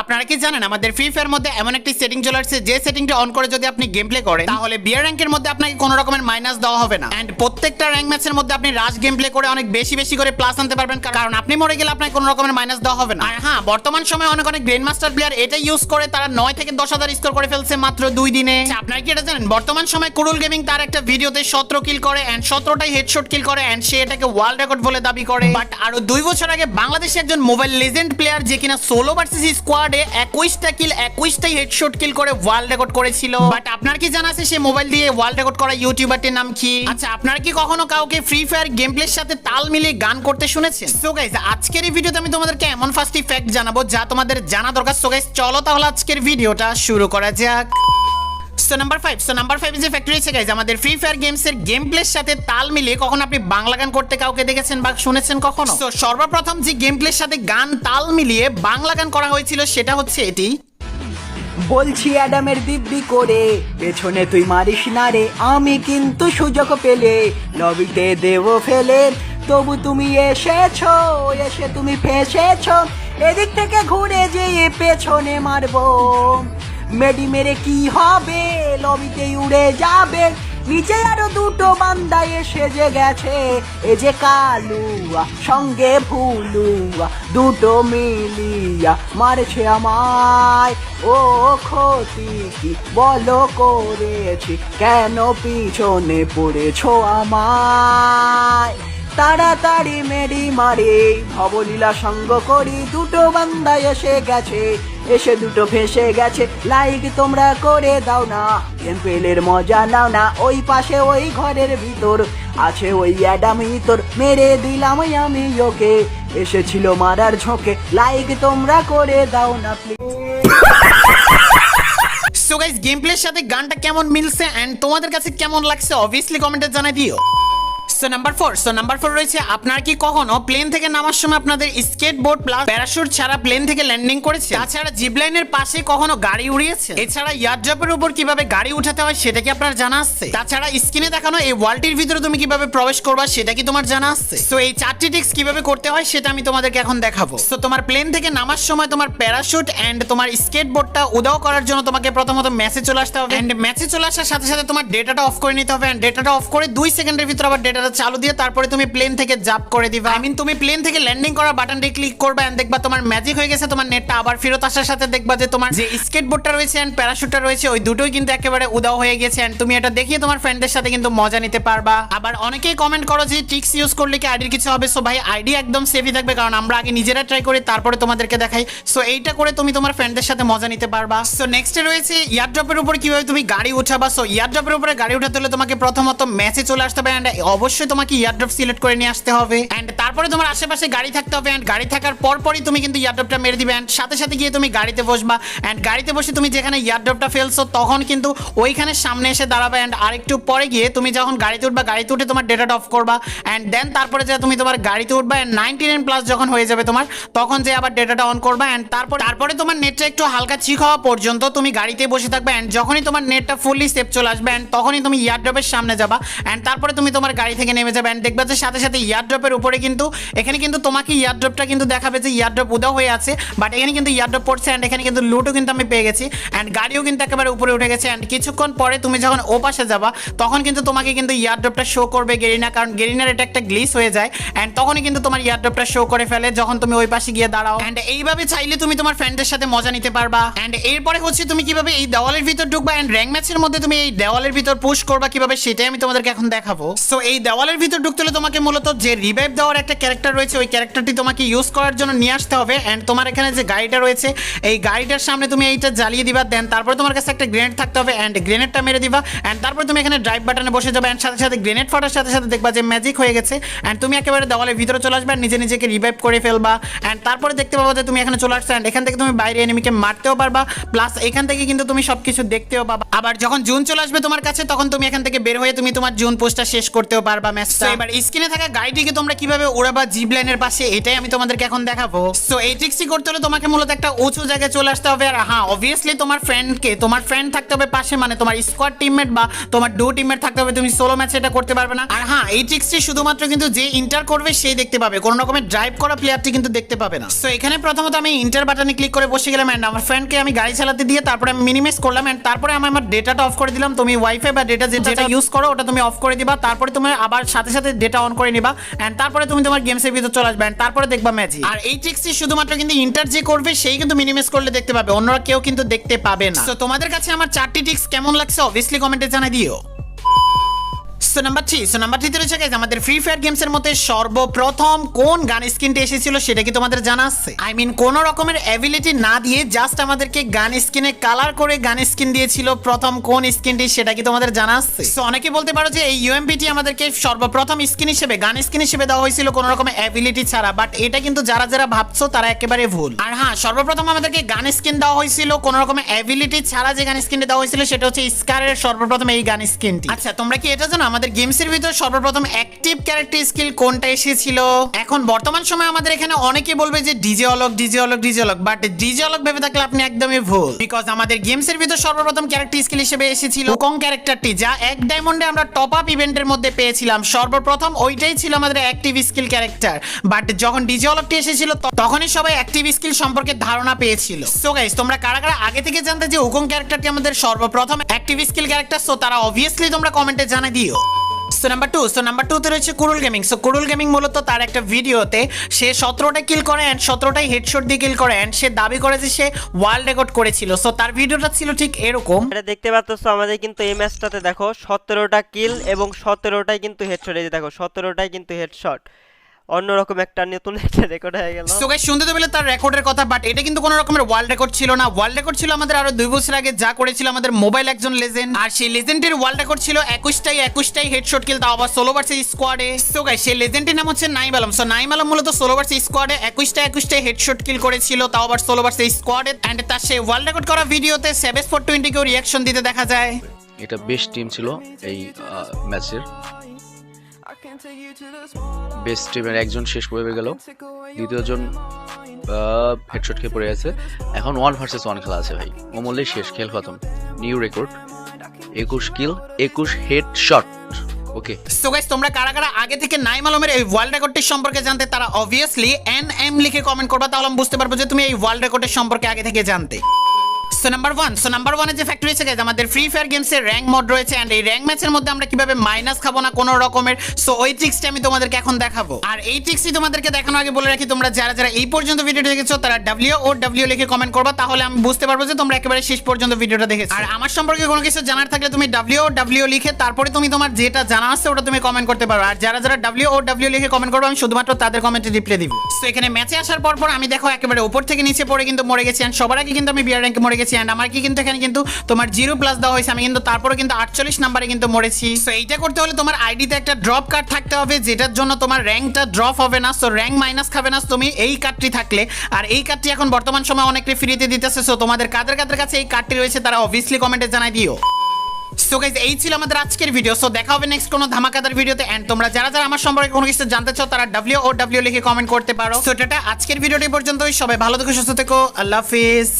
আপনারা কি জানেন আমাদের ফ্রি ফায়ার মধ্যে এমন একটি সেটিং চলে আসছে যে সেটিংটা অন করে যদি আপনি গেম প্লে করেন তাহলে বিয়ার র্যাঙ্কের মধ্যে আপনাকে কোনো রকমের মাইনাস দেওয়া হবে না এন্ড প্রত্যেকটা র্যাঙ্ক ম্যাচের মধ্যে আপনি রাশ গেম প্লে করে অনেক বেশি বেশি করে প্লাস আনতে পারবেন কারণ আপনি মরে গেলে আপনাকে কোনো রকমের মাইনাস দেওয়া হবে না। আর হ্যাঁ, বর্তমান সময়ে অনেক অনেক গ্র্যান্ড মাস্টার প্লেয়ার এটা ইউজ করে তারা 9 থেকে 10,000 স্কোর করে ফেলছে মাত্র 2 দিনে। আপনারা কি এটা জানেন বর্তমান সময়ে কুরুল গেমিং তার একটা ভিডিওতে 17 কিল করে এন্ড 17টাই হেডশট কিল করে এন্ড সে এটাকে ওয়ার্ল্ড রেকর্ড বলে দাবি করে। বাট আরো 2 বছর আগে বাংলাদেশে একজন মোবাইল লেজেন্ড প্লেয়ার যে কিনা সোলো ভার্সেস স্কোয়াডে 21টা কিল 21টাই হেডশট কিল করে ওয়ার্ল্ড রেকর্ড করেছিল। বাট আপনার কি জানা আছে সে মোবাইল দিয়ে ওয়ার্ল্ড রেকর্ড করা ইউটিউবারটির নাম কি? আচ্ছা, আপনারা কি কখনো কাউকে ফ্রি ফায়ার গেম প্লের সাথে তাল মিলিয়ে গান করতে শুনেছেন? সো গাইস, আজকের এই ভিডিওতে আমি তোমাদেরকে এমন ফার্স্ট ফ্যাক্ট জানাবো যা তোমাদের জানা দরকার। সো গাইস, চলো তাহলে আজকের ভিডিওটা শুরু করা যাক। সো নাম্বার 5 যে ফ্যাক্টরি আছে গাইস, আমাদের ফ্রি ফায়ার গেমস এর গেম প্লের সাথে তাল মিলিয়ে কখন আপনি বাংলা গান করতে কাউকে দেখেছেন বা শুনেছেন কখনো? সো সর্বপ্রথম যে গেম প্লের সাথে গান তাল মিলিয়ে বাংলা গান করা হয়েছিল সেটা হচ্ছে এটি। বলছি অ্যাডামের দিব্যি করে পেছনে তুই মারিস না রে, আমি কিন্তু সুযোগ পেলে লবিতে দেব ফেলে, তবু তুমি এসেছো, এসে তুমি ফেসেছো, এদিক থেকে ঘুরে যেয়ে পেছনে মারবো, মেডি মেরে কি হবে, লবিতে উড়ে যাবে, নিচে আরো দুটো বান্দা এসে যে গেছে, এ যে কালুয়া সঙ্গে ভুলুয়া দুটো মিলিয়া মারছে আমায়, ও ক্ষতি কি বলো করেছি, কেন পিছনে পড়েছো আমায়, তাড়াতাড়ি মেরি মারে ভবলীলা সঙ্গ করি, দুটো বান্দা এসে গেছে, এসে দুটো ফেসে গেছে, লাইক তোমরা করে দাও না, গেমপ্লের মজা নাও না, ওই পাশে ওই ঘরের ভিতর আছে ওই অ্যাডাম ইতর, মেরে দিলাম আমি ওকে, এসেছিল মারার ঝোঁকে, লাইক তোমরা করে দাও না প্লিজ। সো গাইস, গেম প্লের সাথে গানটা কেমন মিলছে এন্ড তোমাদের কাছে কেমন লাগছে অবভিয়াসলি কমেন্টে জানাই দিও। সো নাম্বার 4 রয়েছে, আপনার কি কখনো প্লেন থেকে নামার সময় আপনাদের স্কেটবোর্ড প্লাস প্যারাশুট ছাড়া প্লেন থেকে ল্যান্ডিং করেছে? তাছাড়া জিপ লাইনের পাশে কখনো গাড়ি উড়িয়েছে? এছাড়া এয়ারড্রপের উপর কিভাবে গাড়ি উঠাতে হয় সেটা কি আপনার জানা আছে? তাছাড়া স্ক্রিনে দেখানো এই ওয়ালটির ভিতরে তুমি কিভাবে প্রবেশ করবা সেটা কি তোমার জানা আছে? সো এই 4টি ট্রিক্স কিভাবে করতে হয় সেটা আমি তোমাদেরকে এখন দেখাবো। সো তোমার প্লেন থেকে নামার সময় তোমার প্যারাশুট এন্ড তোমার স্কেটবোর্ডটা উধাও করার জন্য তোমাকে প্রথমত ম্যাচে চলে আসতে হবে এন্ড ম্যাচে চলে আসার সাথে সাথে তোমার ডেটাটা অফ করে নিতে হবে এন্ড ডেটাটা অফ করে 2 সেকেন্ডের ভিতর আবার ডেটাটা চালু দিয়ে তারপরে তুমি প্লেন থেকে জাম্প করে দিবা। আই মিন তুমি প্লেন থেকে ল্যান্ডিং করার বাটনটি ক্লিক করবে এন্ড দেখবা তোমার ম্যাজিক হয়ে গেছে, তোমার নেটটা আবার ফেরত আসার সাথে দেখবা যে তোমার যে স্কেটবোর্ডটা রয়েছে এন্ড প্যারাশুটটা রয়েছে ওই দুটোই কিন্তু একেবারে উধাও হয়ে গেছে এন্ড তুমি এটা দেখিয়ে তোমার ফ্রেন্ডদের সাথে কিন্তু মজা নিতে পারবা। আবার অনেকেই কমেন্ট করো যে ট্রিক্স ইউজ করলে কি আইডির কিছু হবে? সো ভাই, আইডি একদম সেফই থাকবে কারণ আমরা আগে নিজেরা ট্রাই করি তারপরে তোমাদেরকে দেখাই। সো এইটা করে তুমি তোমার ফ্রেন্ডদের সাথে মজা নিতে পারবা। সো নেক্সটে রয়েছে এয়ারড্রপের উপর কিভাবে তুমি গাড়ি উঠাবা। সো এয়ারড্রপের উপরে গাড়ি উঠাতে হলে তোমাকে প্রথমত ম্যাচে চলে আসতে হবে এন্ড অবশ্যই তোমাকে এয়ারড্রপ সিলেক্ট করে নিয়ে আসতে হবে এন্ড তারপরে তোমার আশেপাশে গাড়ি থাকতে হবে এন্ড গাড়ি থাকার পরপরই তুমি কিন্তু এয়ারড্রপটা মেরে দিবে এন্ড সাথে সাথে গিয়ে তুমি গাড়িতে বসবা এন্ড গাড়িতে বসে তুমি যেখানে এয়ারড্রপটা ফেলছো তখন কিন্তু ওইখানে সামনে এসে দাঁড়াবে এন্ড আরেকটু পরে গিয়ে তুমি যখন গাড়িতে উঠবা গাড়িতে উঠে তোমার ডেটাটা অফ করবা এন্ড দেন তারপরে যে তুমি তোমার গাড়িতে উঠবা এন্ড 99+ যখন হয়ে যাবে তোমার তখন যে আবার ডেটাটা অন করবা এন্ড তারপরে তোমার নেটটা একটু হালকা ঠিক হওয়া পর্যন্ত তুমি গাড়িতে বসে থাকবে এন্ড যখনই তোমার নেটটা ফুললি সেভ চলে আসবে এন্ড তখনই তুমি এয়ারড্রপের সামনে যাবা এন্ড তারপরে তুমি তোমার গাড়ি থেকে নেমে যাবে এন্ড দেখবা যে সাথে সাথে এয়ারড্রপের উপরে কিন্তু এখানে কিন্তু তোমাকে এয়ারড্রপটা কিন্তু দেখাবে যে এয়ারড্রপ উধাও হয়ে আছে বাট এখানে কিন্তু এয়ারড্রপ পড়ছে এন্ড এখানে কিন্তু লুটও কিন্তু আমি পেয়ে গেছি এন্ড গাড়িও কিন্তু একেবারে উপরে উঠে গেছে এন্ড কিছুক্ষণ পরে তুমি যখন ও পাশে যাবা তখন কিন্তু তোমাকে কিন্তু এয়ারড্রপটা শো করবে গেরিনা, কারণ গেরিনার এটা একটা গ্লিচ হয়ে যায় এন্ড তখনই কিন্তু তোমার এয়ারড্রপটা শো করে ফেলে যখন তুমি ওই পাশে গিয়ে দাঁড়াও এন্ড এইভাবে চাইলে তুমি তোমার ফ্রেন্ডদের সাথে মজা নিতে পারবা। এন্ড এরপরে হচ্ছে তুমি কিভাবে এই দেওয়ালের ভিতর ঢুকবা এন্ড র্যাঙ্ক ম্যাচের মধ্যে তুমি এই দেওয়ালের ভিতর পুশ করবা কিভাবে সেটাই আমি তোমাদেরকে এখন দেখাবো। সো এই দেওয়ালের ভিতর ঢুকতে হলে তোমাকে মূলত যে রিভাইভ দেওয়ার একটা ক্যারেক্টার রয়েছে ওই ক্যারেক্টারটি তোমাকে ইউজ করার জন্য নিয়ে আসতে হবে এন্ড তোমার এখানে যে গাড়িটা রয়েছে এই গাড়িটার সামনে তুমি এইটা জ্বালিয়ে দিবা দেন তারপরে তোমার কাছে একটা গ্রেনেড থাকতে হবে এন্ড গ্রেনেডটা মেরে দিবা এন্ড তারপরে তুমি এখানে ড্রাইভ বাটনে বসে যাবে এন্ড সাথে সাথে গ্রেনেড ফাটার সাথে সাথে দেখবা যে ম্যাজিক হয়ে গেছে এন্ড তুমি একেবারে দেওয়ালের ভিতরে চলে আসবে নিজে নিজেকে রিভাইভ করে ফেলবা এন্ড তারপরে দেখতে পাবো যে তুমি এখানে চলে আসছো এন্ড এখান থেকে তুমি বাইরে এনিমিকে মারতেও পারবা প্লাস এখান থেকে কিন্তু তুমি সবকিছু দেখতেও পাবা। আবার যখন জুন চলে আসবে তোমার কাছে তখন তুমি এখান থেকে বের হয়ে তুমি তোমার জুন পোস্টটা শেষ করতেও পারবা। পারবা ম্যাচটা। এবার স্ক্রিনে থাকা গাড়িটিকে তোমরা কিভাবে উড়াবা জিপ লাইনের পাশে, এটাই আমি তোমাদেরকে এখন দেখাবো। সো এই ট্রিক্সটি করতে হলে তোমাকে মূলত একটা উঁচু জায়গায় চলে আসতে হবে। আর হ্যাঁ, অবভিয়াসলি তোমার ফ্রেন্ড থাকতে হবে পাশে, মানে তোমার স্কোয়াড টিমমেট বা তোমার ডু টিমমেট থাকতে হবে। তুমি সোলো ম্যাচ এটা করতে পারবে না। আর হ্যাঁ, এই ট্রিক্সটি শুধুমাত্র কিন্তু যে ইন্টার করবে সেই দেখতে পাবে, কোনো রকমের ড্রাইভ করা প্লেয়ারটি কিন্তু দেখতে পাবে না। সো এখানে প্রথমত আমি ইন্টার বাটনে ক্লিক করে বসে গেলাম এন্ড আমার ফ্রেন্ডকে আমি গাড়ি চালাতে দিয়ে তারপরে আমি মিনিমাইজ করলাম এন্ড তারপরে আমি আমার ডেটাটা অফ করে দিলাম। তুমি ওয়াইফাই বা ডেটা যেটা ইউজ করো ওটা তুমি অফ করে দিবা, তারপরে তুমি আবার সাথে সাথে ডেটা অন করে নিবা এন্ড তারপরে তুমি তোমার গেমসের ভিতর চলে আসবে এন্ড তারপরে দেখবা ম্যাজিক। আর এই ট্রিক্সটি শুধুমাত্র কিন্তু ইন্টার যে করবে সেই কিন্তু মিনিমাইজ করলে দেখতে পাবে, অন্যরা কেউ কিন্তু দেখতে পাবে না। সো তোমাদের কাছে আমার 4টি ট্রিক্স কেমন লাগছে অবভিয়াসলি কমেন্টে জানাই দিও। সো নাম্বার 3 তে রয়েছে গাইস আমাদের ফ্রি ফায়ার গেমস এর মধ্যে সর্বপ্রথম কোন গান স্কিনটি এসেছিল সেটা কি তোমাদের জানা আছে? আই মিন কোন রকমের অ্যাবিলিটি না দিয়ে জাস্ট আমাদেরকে গান স্কিনে কালার করে গান স্কিন দিয়েছিল প্রথম কোন স্কিনটি সেটা কি তোমাদের জানা আছে? সো অনেকে বলতে পারো যে এই ইউএমপিটি আমাদেরকে সর্বপ্রথম স্কিন হিসেবে গান স্কিন হিসেবে দেওয়া হয়েছিল কোন রকমের অ্যাবিলিটি ছাড়া, বাট এটা কিন্তু যারা যারা ভাবছো তারা একেবারে ভুল। আর হ্যাঁ, সর্বপ্রথম আমাদেরকে গান স্কিন দেওয়া হয়েছিল কোন রকমের অ্যাবিলিটি ছাড়া। যে গান স্কিনটি দেওয়া হয়েছিল সেটা হচ্ছে স্কারের সর্বপ্রথম এই গান স্কিনটি। আচ্ছা, তোমরা কি এটা জানো আমাদের গেমসের ভিতর সর্বপ্রথম অ্যাক্টিভ ক্যারেক্টার স্কিল কোনটা এসেছিল? এখন বর্তমান সময়ে আমাদের এখানে অনেকে বলবে যে ডিজে অলক, বাট ডিজে অলক ভেবে থাকলে আপনি একদমই ভুল, বিকজ আমাদের গেমসের ভিতর সর্বপ্রথম ক্যারেক্টার স্কিল হিসেবে এসেছিল কোন ক্যারেক্টারটি, যা 1 ডায়মন্ডে আমরা টপ আপ ইভেন্টের মধ্যে পেয়েছিলাম। সর্বপ্রথম ওইটাই ছিল আমাদের অ্যাক্টিভ স্কিল ক্যারেক্টার, বাট যখন ডিজে অলকটি এসেছিল তখনই সবাই অ্যাক্টিভ স্কিল সম্পর্কে ধারণা পেয়েছিল। সো গাইস, তোমরা কারা কারা আগে থেকে জানতে যে হুকং ক্যারেক্টারটি আমাদের সর্বপ্রথম অ্যাক্টিভ স্কিল ক্যারেক্টার, সো তারা অবভিয়াসলি তোমরা কমেন্টে জানাই দিও। সো নাম্বার 2 তে রয়েছে কুরুল গেমিং। সো কুরুল গেমিং মূলত তার একটা ভিডিওতে সে 17টা কিল করে এন্ড 17টাই হেডশট দিয়ে কিল করে এন্ড সে দাবি করে যে সে ওয়ার্ল্ড রেকর্ড করেছিল। সো তার ভিডিওটা ছিল ঠিক এরকম। এটা দেখতে পাচ্ছ আমাদের কিন্তু এই ম্যাচটাতে দেখো 17টা কিল এবং 17টাই কিন্তু হেডশট। এই যে দেখো 17টাই কিন্তু হেডশট, অন্যরকম একটা নতুন একটা রেকর্ড হয়ে গেল। সো গাইস, শুনতে তো পেলে তার রেকর্ডের কথা, বাট এটা কিন্তু কোনো রকমের ওয়ার্ল্ড রেকর্ড ছিল না। ওয়ার্ল্ড রেকর্ড ছিল আমাদের আরো 2 বছর আগে যা করেছিল আমাদের মোবাইল একজন লেজেন্ড, আর সেই লেজেন্ডের ওয়ার্ল্ড রেকর্ড ছিল 21টাই হেডশট কিল, তাও আবার সোলো ভার্সেস স্কোয়াডে। সো গাইস, সেই লেজেন্ডের নাম হচ্ছে নাইম আলম। সো নাইম আলম মূলত সোলো ভার্সেস স্কোয়াডে 21টাই হেডশট কিল করেছিল, তাও আবার সোলো ভার্সেস স্কোয়াডে এন্ড তার সেই ওয়ার্ল্ড রেকর্ড করা ভিডিওতে সেভেস420 কেও রিঅ্যাকশন দিতে দেখা যায়। এটা বেস্ট টিম ছিল এই ম্যাচের। বেস্ট টিমের একজন শেষ হয়ে গেল, দ্বিতীয়জন হেডশট খেয়ে পড়ে আছে। এখন 1 ভার্সেস 1 খেলা আছে ভাই, অমূল্যেই শেষ, খেল খতম। নিউ রেকর্ড 21 কিল 21 হেডশট। ওকে, সো গাইস, তোমরা কারা কারা আগে থেকে নাইম আলমের এই ওয়ার্ল্ড রেকর্ডটির সম্পর্কে জানতে তারা অবভিয়াসলি NM লিখে কমেন্ট করবা, তাহলে আমি বুঝতে পারবো যে তুমি এই ওয়ার্ল্ড রেকর্ডের সম্পর্কে আগে থেকে জানতে। সো নাম্বার 1 যে ফ্যাক্টরি আছে গাইস, আমাদের ফ্রি ফায়ার গেমসের র‍্যাঙ্ক মোড রয়েছে এন্ড এই র‍্যাঙ্ক ম্যাচের মধ্যে আমরা কিভাবে মাইনাস খাবো না কোনো রকমের। সো ওই ট্রিক্সটা আমি তোমাদেরকে এখন দেখাবো। আর এই ট্রিক্সই তোমাদেরকে দেখানোর আগে বলে রাখি, তোমরা যারা যারা এই পর্যন্ত ভিডিওটা দেখেছো তারা WOW লিখে কমেন্ট করবা, তাহলে আমি বুঝতে পারবো যে তোমরা একেবারে শেষ পর্যন্ত ভিডিওটা দেখেছো। আর আমার সম্পর্কে কোনো কিছু জানার থাকলে তুমি WOW লিখে তারপরে তুমি তোমার যেটা জানা আছে ওটা তুমি কমেন্ট করতে পারো। আর যারা যারা WOW লিখে কমেন্ট করবে আমি শুধুমাত্র তাদের কমেন্টে রিপ্লাই দিব। সো এখানে ম্যাচে আসার পর আমি দেখো একেবারে উপর থেকে নিচে পড়ে কিন্তু মরে গেছি এন্ড সবার আগে কিন্তু আমি বিয়ার র্যাঙ্কে মরে গেছি এন্ড আমার কি কিন্তু এখানে কিন্তু তোমার 0+ দেওয়া হয়েছে, আমি কিন্তু তারপরে কিন্তু 48 নম্বরে কিন্তু মরেছি। সো এইটা করতে হলে তোমার আইডিতে একটা ড্রপ কার্ড থাকতে হবে, যেটার জন্য তোমার র্যাঙ্কটা ড্রপ হবে না। সো র্যাঙ্ক মাইনাস খাবে না তুমি এই কার্ডটি থাকলে। আর এই কার্ডটি এখন বর্তমান সময় অনেকে ফ্রিতে দিতেছে। সো তোমাদের কাদের কাদের কাছে এই কার্ডটি রয়েছে তারা অবভিয়াসলি কমেন্টে জানাই দিও। সো গাইস, এই ছিল আমাদের আজকের ভিডিও। সো দেখা হবে নেক্সট কোনো ধামাকাদার ভিডিওতে এন্ড তোমরা যারা যারা আমার সম্পর্কে কোনো কিছু জানতে চাও তারা WOW লিখে কমেন্ট করতে পারো। সো এটা আজকের ভিডিওটি পর্যন্তই। সবাই ভালো থেকো, সুস্থ থেকো, আল্লাহ হাফেজ।